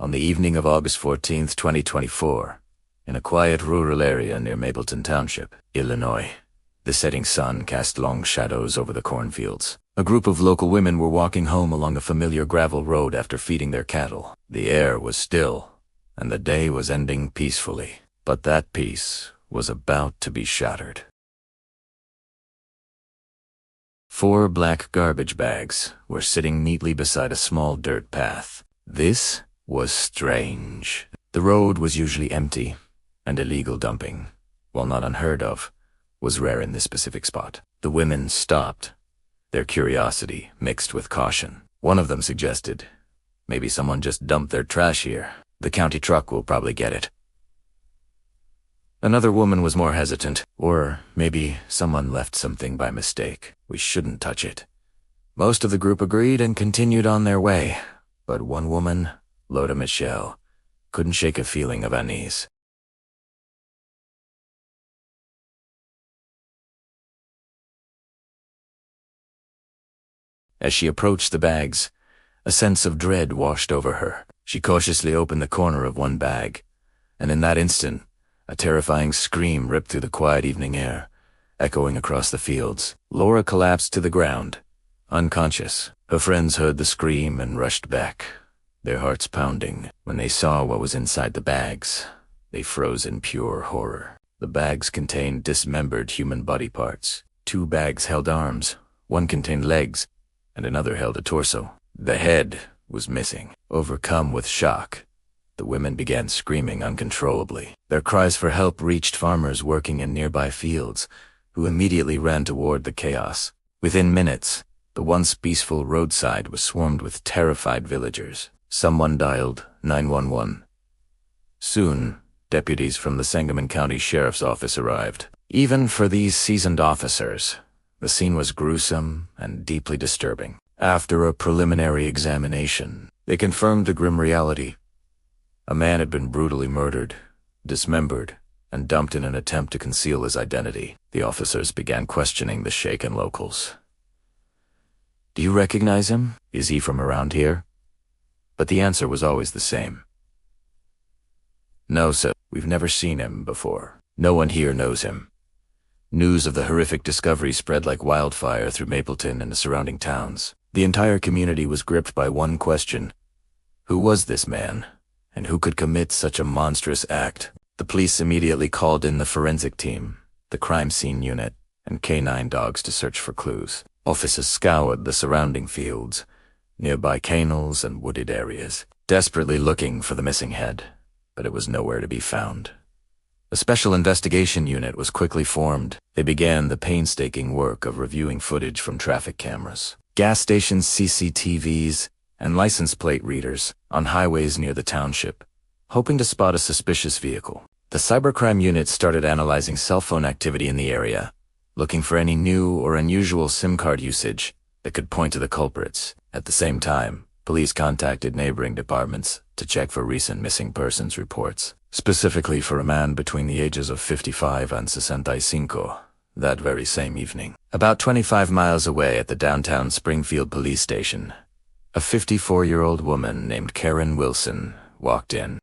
On the evening of August 14th, 2024, in a quiet rural area near Mapleton Township, Illinois, the setting sun cast long shadows over the cornfields. A group of local women were walking home along a familiar gravel road after feeding their cattle. The air was still, and the day was ending peacefully. But that peace was about to be shattered. 4 black garbage bags were sitting neatly beside a small dirt path. This was strange. The road was usually empty, and illegal dumping, while not unheard of, was rare in this specific spot. The women stopped, their curiosity mixed with caution. One of them suggested, maybe someone just dumped their trash here. The county truck will probably get it. Another woman was more hesitant, or maybe someone left something by mistake. We shouldn't touch it. Most of the group agreed and continued on their way, but one woman, Loda Michelle, couldn't shake a feeling of unease. As she approached the bags, a sense of dread washed over her. She cautiously opened the corner of one bag, and in that instant, a terrifying scream ripped through the quiet evening air, echoing across the fields. Laura collapsed to the ground, unconscious. Her friends heard the scream and rushed back, their hearts pounding. When they saw what was inside the bags, they froze in pure horror. The bags contained dismembered human body parts. 2 bags held arms, one contained legs, and another held a torso. The head was missing. Overcome with shock, the women began screaming uncontrollably. Their cries for help reached farmers working in nearby fields, who immediately ran toward the chaos. Within minutes, the once peaceful roadside was swarmed with terrified villagers. Someone dialed 911. Soon, deputies from the Sangamon County Sheriff's Office arrived. Even for these seasoned officers, the scene was gruesome and deeply disturbing. After a preliminary examination, they confirmed the grim reality. A man had been brutally murdered, dismembered, and dumped in an attempt to conceal his identity. The officers began questioning the shaken locals. "Do you recognize him? Is he from around here?" But the answer was always the same. "No, sir. We've never seen him before. No one here knows him." News of the horrific discovery spread like wildfire through Mapleton and the surrounding towns. The entire community was gripped by one question. Who was this man, and who could commit such a monstrous act? The police immediately called in the forensic team, the crime scene unit, and canine dogs to search for clues. Officers scoured the surrounding fields, nearby canals and wooded areas, desperately looking for the missing head, but it was nowhere to be found. A special investigation unit was quickly formed. They began the painstaking work of reviewing footage from traffic cameras, gas stations, CCTVs, and license plate readers on highways near the township, hoping to spot a suspicious vehicle. The cybercrime unit started analyzing cell phone activity in the area, looking for any new or unusual SIM card usage that could point to the culprits. At the same time, police contacted neighboring departments to check for recent missing persons reports, specifically for a man between the ages of 55 and 65 that very same evening. About 25 miles away at the downtown Springfield police station, a 54-year-old woman named Karen Wilson walked in.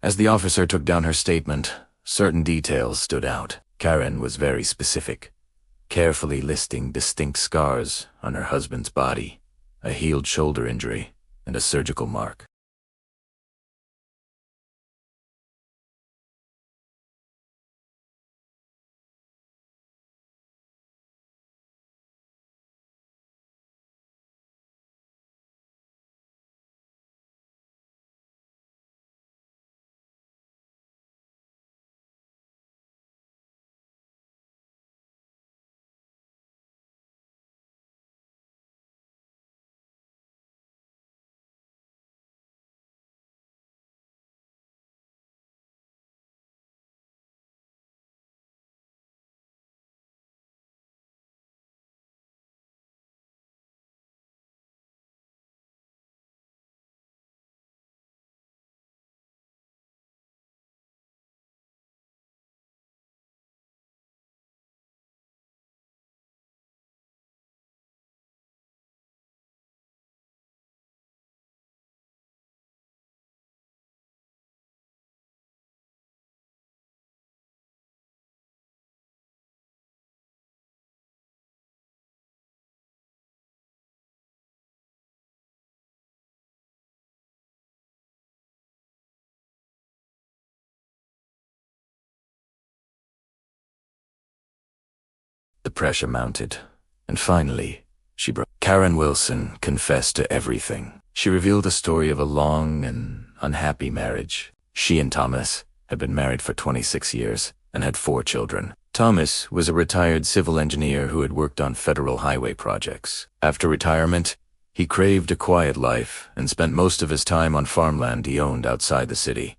As the officer took down her statement, certain details stood out. Karen was very specific, carefully listing distinct scars on her husband's body, a healed shoulder injury, and a surgical mark. The pressure mounted, and finally, she broke. Karen Wilson confessed to everything. She revealed the story of a long and unhappy marriage. She and Thomas had been married for 26 years and had 4 children. Thomas was a retired civil engineer who had worked on federal highway projects. After retirement, he craved a quiet life and spent most of his time on farmland he owned outside the city.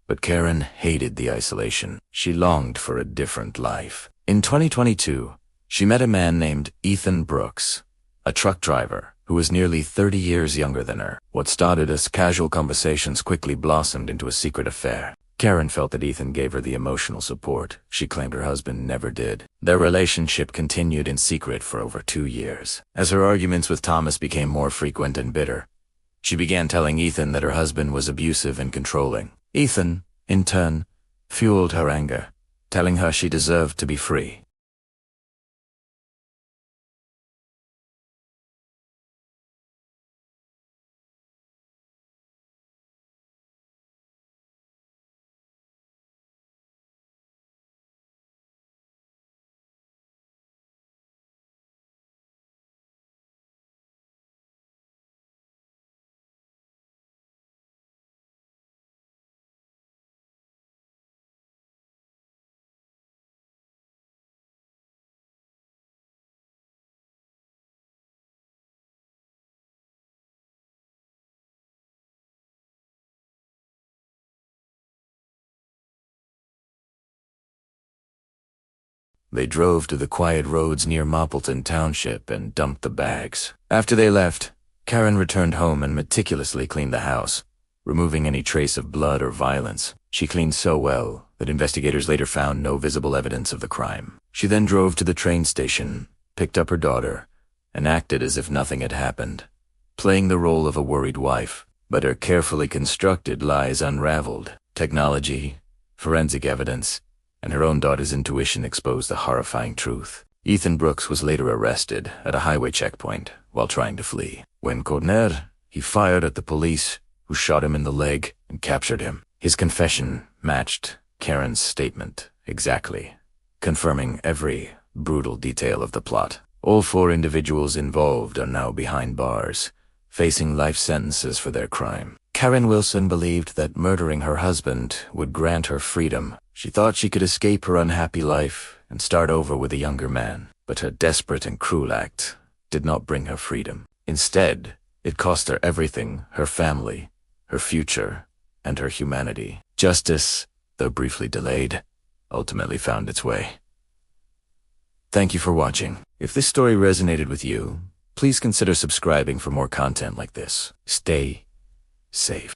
But Karen hated the isolation. She longed for a different life. In 2022, she met a man named Ethan Brooks, a truck driver who was nearly 30 years younger than her. What started as casual conversations quickly blossomed into a secret affair. Karen felt that Ethan gave her the emotional support she claimed her husband never did. Their relationship continued in secret for over 2 years. As her arguments with Thomas became more frequent and bitter, she began telling Ethan that her husband was abusive and controlling. Ethan, in turn, fueled her anger, telling her she deserved to be free. They drove to the quiet roads near Moppleton Township and dumped the bags. After they left, Karen returned home and meticulously cleaned the house, removing any trace of blood or violence. She cleaned so well that investigators later found no visible evidence of the crime. She then drove to the train station, picked up her daughter, and acted as if nothing had happened, playing the role of a worried wife. But her carefully constructed lies unraveled. Technology, forensic evidence, and her own daughter's intuition exposed the horrifying truth. Ethan Brooks was later arrested at a highway checkpoint while trying to flee. When cornered, he fired at the police, who shot him in the leg and captured him. His confession matched Karen's statement exactly, confirming every brutal detail of the plot. All 4 individuals involved are now behind bars, facing life sentences for their crime. Karen Wilson believed that murdering her husband would grant her freedom. She thought she could escape her unhappy life and start over with a younger man. But her desperate and cruel act did not bring her freedom. Instead, it cost her everything: her family, her future, and her humanity. Justice, though briefly delayed, ultimately found its way. Thank you for watching. If this story resonated with you, please consider subscribing for more content like this. Stay safe.